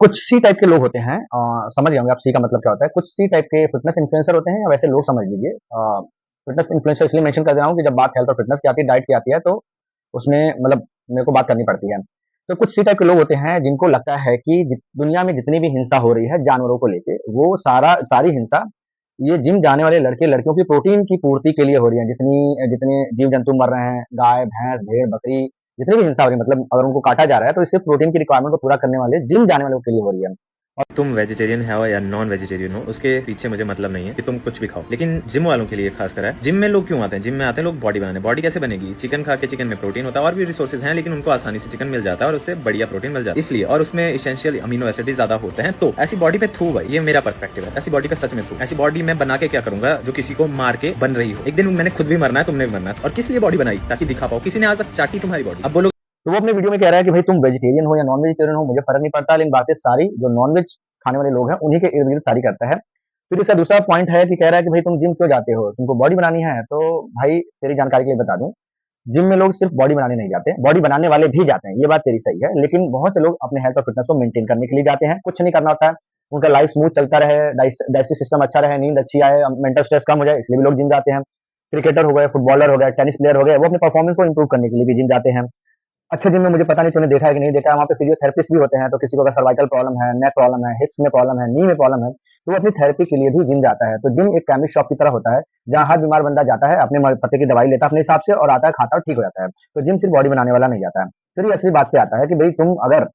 कुछ सी टाइप के लोग होते हैं, समझ गए होंगे आप सी का मतलब क्या होता है। कुछ सी टाइप के फिटनेस इन्फ्लुएंसर होते हैं, या वैसे लोग समझ लीजिए। फिटनेस इन्फ्लुएंसर इसलिए मेंशन कर दे रहा हूँ कि जब बात हेल्थ और फिटनेस की आती है, डाइट की आती है, तो उसमें मतलब मेरे को बात करनी पड़ती है। तो कुछ सी टाइप के लोग होते हैं जिनको लगता है कि दुनिया में जितनी भी हिंसा हो रही है जानवरों को लेके, वो सारी हिंसा ये जिम जाने वाले लड़के लड़कियों की प्रोटीन की पूर्ति के लिए हो रही है। जितने जीव जंतु मर रहे हैं, गाय भैंस भेड़ बकरी, जितनी भी हिंसा हो रही है, मतलब अगर उनको काटा जा रहा है तो इससे प्रोटीन की रिक्वायरमेंट को पूरा करने वाले जिम जाने वालों के लिए हो रही है। तुम वेजिटेरियन हो या नॉन वेजिटेरियन हो, उसके पीछे मुझे मतलब नहीं है कि तुम कुछ भी खाओ, लेकिन जिम वालों के लिए खास कर है। जिम में लोग क्यों आते हैं? जिम में आते हैं लोग बॉडी बनाने। बॉडी कैसे बनेगी? चिकन खा के, चिकन में प्रोटीन होता है और भी रिसोर्सेज हैं, लेकिन उनको आसानी से चिकन मिल जाता है और उससे बढ़िया प्रोटीन मिल जाता है, इसलिए। और उसमें इसेंशियल अमीनो एसिड ज्यादा होते हैं। तो ऐसी बॉडी पे थू भाई, ये मेरा पर्सपेक्टिव है, ऐसी बॉडी पे सच में थू। ऐसी बॉडी मैं बना के क्या करूंगा जो किसी को मार के बन रही हो? एक दिन मैंने खुद भी मरना है, तुमने भी मरना है। और किस लिए बॉडी बनाई? ताकि दिखा पाओ। किसी ने आज तक चाटी तुम्हारी बॉडी? अब बोलो। तो वो अपने वीडियो में कह रहा है कि भाई तुम वेजिटेरियन हो या नॉन वेजिटेरियन हो, मुझे फर्क नहीं पड़ता, लेकिन बातें सारी जो नॉन वेज खाने वाले लोग हैं उन्हीं के इर्द गिर्द सारी करता है। फिर इसका दूसरा पॉइंट है कि कह रहा है कि भाई तुम जिम क्यों जाते हो, तुमको बॉडी बनानी है। तो भाई तेरी जानकारी के लिए बता दूं, जिम में लोग सिर्फ बॉडी बनाने नहीं जाते, बॉडी बनाने वाले भी जाते हैं, ये बात तेरी सही है। लेकिन बहुत से लोग अपने हेल्थ और फिटनेस को मेंटेन करने के लिए जाते हैं, कुछ नहीं करना होता है। उनका लाइफ स्मूथ चलता रहे, डाइजेस्टिव सिस्टम अच्छा रहे, नींद अच्छी आए, मेंटल स्ट्रेस कम हो जाए, इसलिए भी लोग जिम जाते हैं। क्रिकेटर हो गए, फुटबॉलर हो गए, टेनिस प्लेयर हो गए, वो अपने परफॉर्मेंस को इंप्रूव करने के लिए भी जिम जाते हैं। अच्छे जिम में मुझे पता नहीं तूने देखा है कि नहीं देखा है, वहाँ पे फिजियोथेरेपिस्ट भी होते हैं। तो किसी को अगर सर्वाइकल प्रॉब्लम है, नेक प्रॉब्लम है, हिप्स में प्रॉब्लम है, नी में प्रॉब्लम है, तो वो अपनी थेरेपी के लिए भी जिम जाता है। तो जिम एक केमिस्ट शॉप की तरह होता है, जहाँ हर बीमार बंदा जाता है, अपने पते की दवाई लेता है अपने हिसाब से, और आता है, खाता है और ठीक हो जाता है। तो जिम सिर्फ बॉडी बनाने वाला नहीं जाता है। फिर ये असली बात पे आता है कि भाई तुम अगर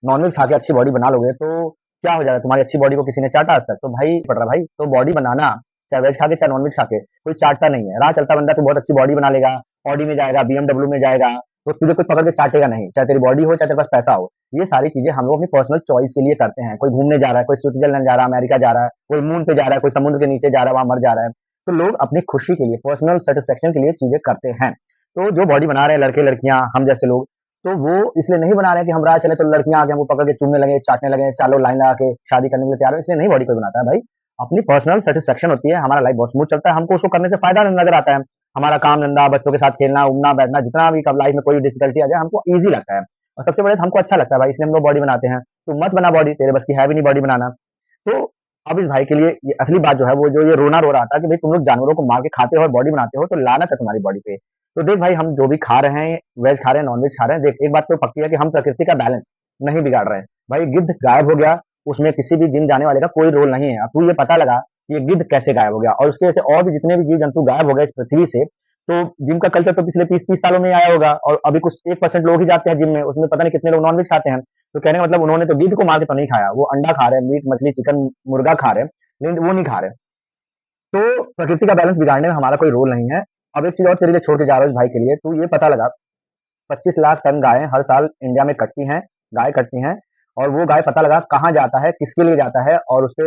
नॉनवेज खा के अच्छी बॉडी बना लोगे तो क्या हो जाएगा, तुम्हारी अच्छी बॉडी को किसी ने चाटा आज तक? तो भाई पड़ रहा भाई, तो बॉडी बनाना, चाहे वेज खा के चाहे नॉनवेज खा के, कोई चाटता नहीं है। राह चलता बंदा तो बहुत अच्छी बॉडी बना लेगा, ऑडी में जाएगा, बीएमडब्ल्यू में जाएगा, तो तुझे कोई पकड़ के चाटेगा नहीं, चाहे तेरी बॉडी हो चाहे तेरे पास पैसा हो। ये सारी चीजें हम लोग अपनी पर्सनल चॉइस के लिए करते हैं। कोई घूमने जा रहा है, कोई स्विट्जरलैंड जा रहा है, अमेरिका जा रहा है, कोई मून पे जा रहा है, कोई समुद्र के नीचे जा रहा है, वहां मर जा रहा है। तो लोग अपनी खुशी के लिए, पर्सनल सेटिस्फेक्शन के लिए चीजें करते हैं। तो जो बॉडी बना रहे हैं लड़के लड़कियां, हम जैसे लोग, तो वो इसलिए नहीं बना रहे हैं कि हम राह चले तो लड़कियां आके हमको पकड़ के चूमने लगे, चाटने लगे, चालो लाइन लगा के शादी करने के लिए तैयार हो, इसलिए नहीं बॉडी कोई बनाता है भाई। अपनी पर्सनल सेटिस्फेक्शन होती है, हमारा लाइफ बहुत स्मूथ चलता है, हमको उसको करने से फायदा नजर आता है। हमारा काम धंधा, बच्चों के साथ खेलना उड़ना बैठना, जितना भी कब लाइफ में कोई डिफिकल्टी आ जाए, हमको ईजी लगता है। और सबसे बड़े हमको अच्छा लगता है भाई, इसलिए हम लोग बॉडी बनाते हैं। तो मत बना बॉडी, तेरे बस की है भी नहीं बॉडी बनाना। तो अब इस भाई के लिए ये असली बात जो है, वो जो ये रोना रो रहा था कि भाई तुम लोग जानवरों को मार के खाते हो और बॉडी बनाते हो, तो लानत है तुम्हारी बॉडी पे। तो देख भाई, हम जो भी खा रहे हैं, वेज खा रहे हैं, नॉन वेज खा रहे हैं, देख एक बात तो पक्की है कि हम प्रकृति का बैलेंस नहीं बिगाड़ रहे हैं। भाई गिद्ध गायब हो गया, उसमें किसी भी जिम जाने वाले का कोई रोल नहीं है। अब तू ये पता लगा कि ये गिद्ध कैसे गायब हो गया, और उसके जैसे और भी जितने भी जीव जंतु गायब हो गए इस पृथ्वी से। तो जिम का कल्चर तो पिछले 30-30 सालों में ही आया होगा, और अभी कुछ 1% लोग ही जाते हैं जिम में, उसमें पता नहीं कितने लोग नॉनवेज खाते हैं। तो कहने का मतलब उन्होंने तो गिद्ध को मार के तो नहीं खाया, वो अंडा खा रहे हैं, मीट मछली चिकन मुर्गा खा रहे हैं, लेकिन वो नहीं खा रहे। तो प्रकृति का बैलेंस बिगाड़ने में हमारा कोई रोल नहीं है। अब एक चीज और तेरे लिए छोड़ के जा रहा हूँ इस भाई के लिए, तू ये पता लगा 25 लाख टन गायें हर साल इंडिया में कटती हैं, गाय कटती हैं, और वो गाय पता लगा कहाँ जाता है, किसके लिए जाता है, और उस पे